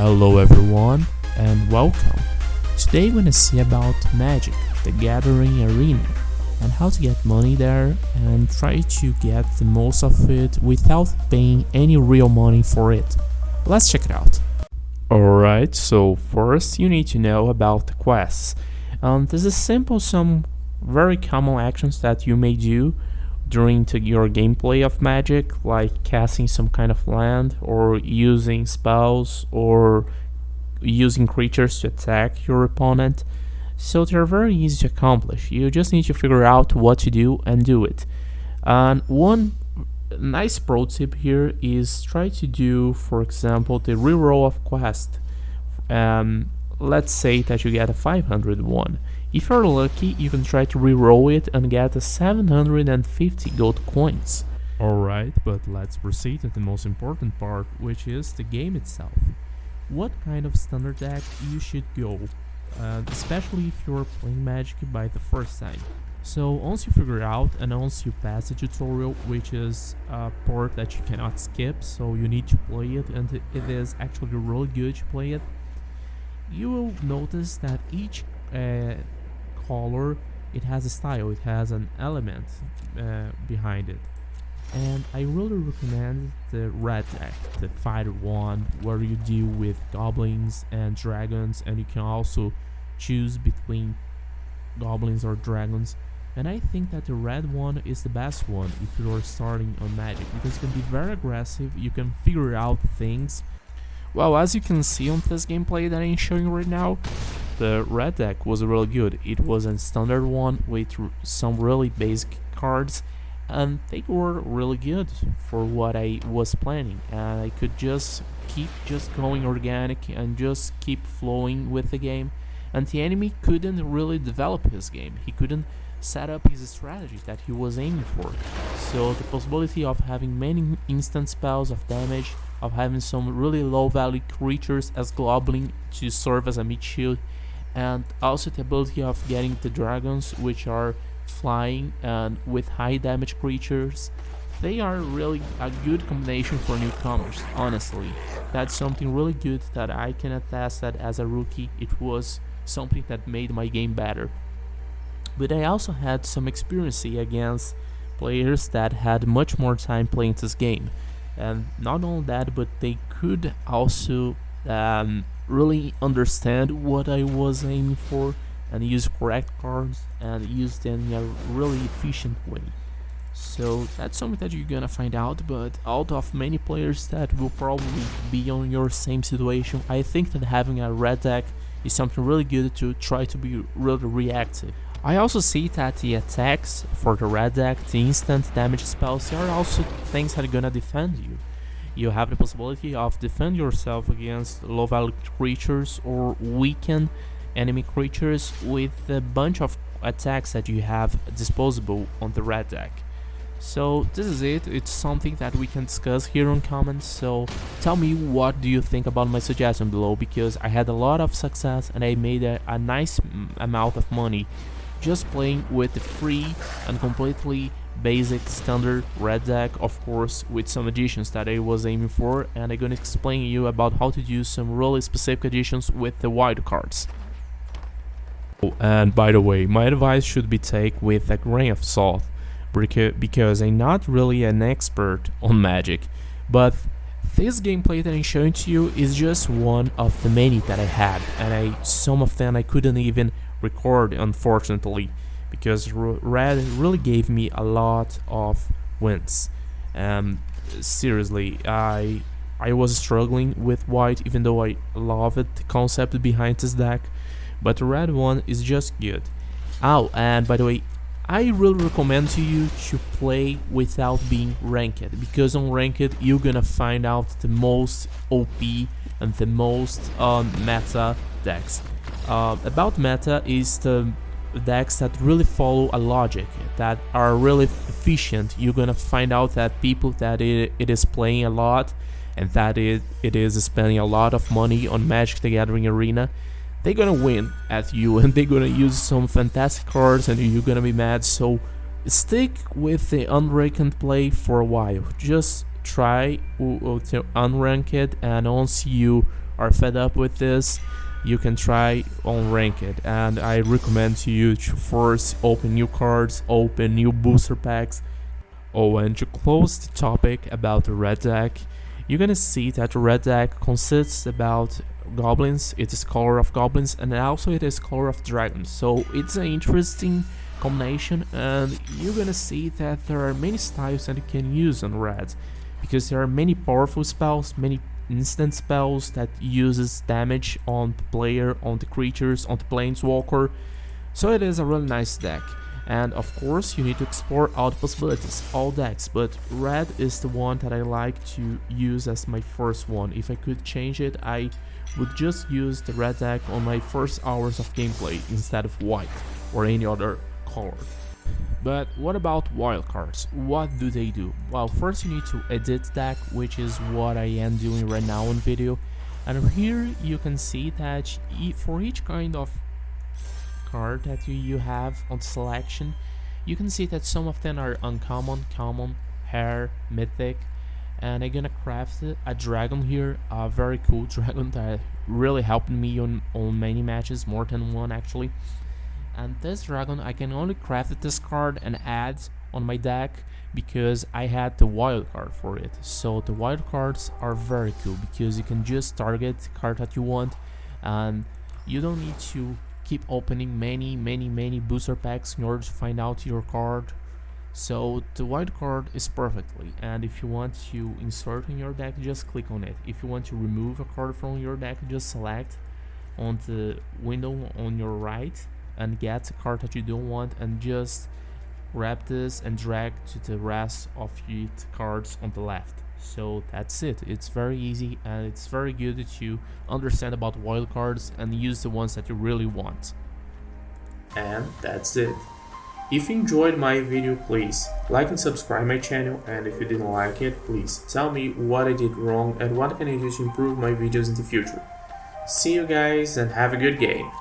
Hello everyone and welcome. Today we're gonna see about Magic, the Gathering Arena, and how to get money there and try to get the most of it without paying any real money for it. Let's check it out. Alright, so first you need to know about the quests. This is some very common actions that you may do during your gameplay of Magic, like casting some kind of land or using spells or using creatures to attack your opponent. So they're very easy to accomplish. You just need to figure out what to do and do it. And one nice pro tip here is try to do, for example, the reroll of quest. Let's say that you get a 500 one. If you're lucky, you can try to reroll it and get a 750 gold coins. Alright, but let's proceed to the most important part, which is the game itself. What kind of standard deck you should go, especially if you're playing Magic by the first time. So once you figure out and once you pass the tutorial, which is a part that you cannot skip, so you need to play it, and it is actually really good to play it, you will notice that each color, it has a style, it has an element behind it. And I really recommend the red deck, the fighter one, where you deal with goblins and dragons, and you can also choose between goblins or dragons. And I think that the red one is the best one if you're starting on Magic, because it can be very aggressive, you can figure out things. Well, as you can see on this gameplay that I'm showing right now, the red deck was really good. It was a standard one with some really basic cards, and they were really good for what I was planning, and I could just keep going organic and just keep flowing with the game, and the enemy couldn't really develop his game. He couldn't set up his strategies that he was aiming for. So the possibility of having many instant spells of damage, of having some really low value creatures as Goblin to serve as a mid shield, and also the ability of getting the dragons, which are flying and with high damage creatures, they are really a good combination for newcomers. Honestly, that's something really good that I can attest that as a rookie it was something that made my game better. But I also had some experience against players that had much more time playing this game, and not only that, but they could also really understand what I was aiming for and use correct cards and use them in a really efficient way. So that's something that you're gonna find out, but out of many players that will probably be on your same situation, I think that having a red deck is something really good to try to be really reactive. I also see that the attacks for the red deck, the instant damage spells, they are also things that are gonna defend you. You have the possibility of defend yourself against low value creatures or weaken enemy creatures with a bunch of attacks that you have disposable on the red deck. So this is it. It's something that we can discuss here on comments, so tell me what do you think about my suggestion below, because I had a lot of success and I made a nice amount of money just playing with the free and completely basic standard red deck, of course with some additions that I was aiming for, and I'm gonna explain you about how to do some really specific additions with the wild cards. Oh, and by the way, my advice should be taken with a grain of salt, because I'm not really an expert on Magic, but this gameplay that I'm showing to you is just one of the many that I had, and some of them I couldn't even record, unfortunately, because red really gave me a lot of wins. Seriously, I was struggling with white, even though I love it, the concept behind this deck, but the red one is just good. Oh, and by the way, I really recommend to you to play without being ranked, because on ranked you're gonna find out the most OP and the most meta decks. About meta is the decks that really follow a logic, that are really efficient. You're gonna find out that people that it is playing a lot and that it is spending a lot of money on Magic the Gathering Arena, they're gonna win at you and they're gonna use some fantastic cards and you're gonna be mad. So stick with the unranked play for a while. Just try to unrank it, and once you are fed up with this, you can try on rank it. And I recommend to you to first open new cards, open new booster packs. Oh, and to close the topic about the red deck, you're gonna see that the red deck consists about goblins. It is color of goblins, and also it is color of dragons, so it's an interesting combination. And you're gonna see that there are many styles that you can use on red, because there are many powerful spells, many instant spells that uses damage on the player, on the creatures, on the planeswalker. So it is a really nice deck. And of course you need to explore all the possibilities, all decks, but red is the one that I like to use as my first one. If I could change it, I would just use the red deck on my first hours of gameplay instead of white or any other color. But what about wildcards? What do they do? Well, first you need to edit deck, which is what I am doing right now on video. And here you can see that for each kind of card that you have on selection, you can see that some of them are uncommon, common, rare, mythic. And I'm gonna craft a dragon here, a very cool dragon that really helped me on many matches, more than one actually. And this dragon, I can only craft this card and add on my deck because I had the wild card for it. So the wild cards are very cool because you can just target the card that you want, and you don't need to keep opening many booster packs in order to find out your card. So the wild card is perfectly, and if you want to insert in your deck, just click on it. If you want to remove a card from your deck, just select on the window on your right and get a card that you don't want, and just grab this and drag to the rest of the cards on the left. So that's it. It's very easy, and it's very good to understand about wild cards and use the ones that you really want. And that's it. If you enjoyed my video, please like and subscribe my channel, and if you didn't like it, please tell me what I did wrong and what can I do to improve my videos in the future. See you guys and have a good game.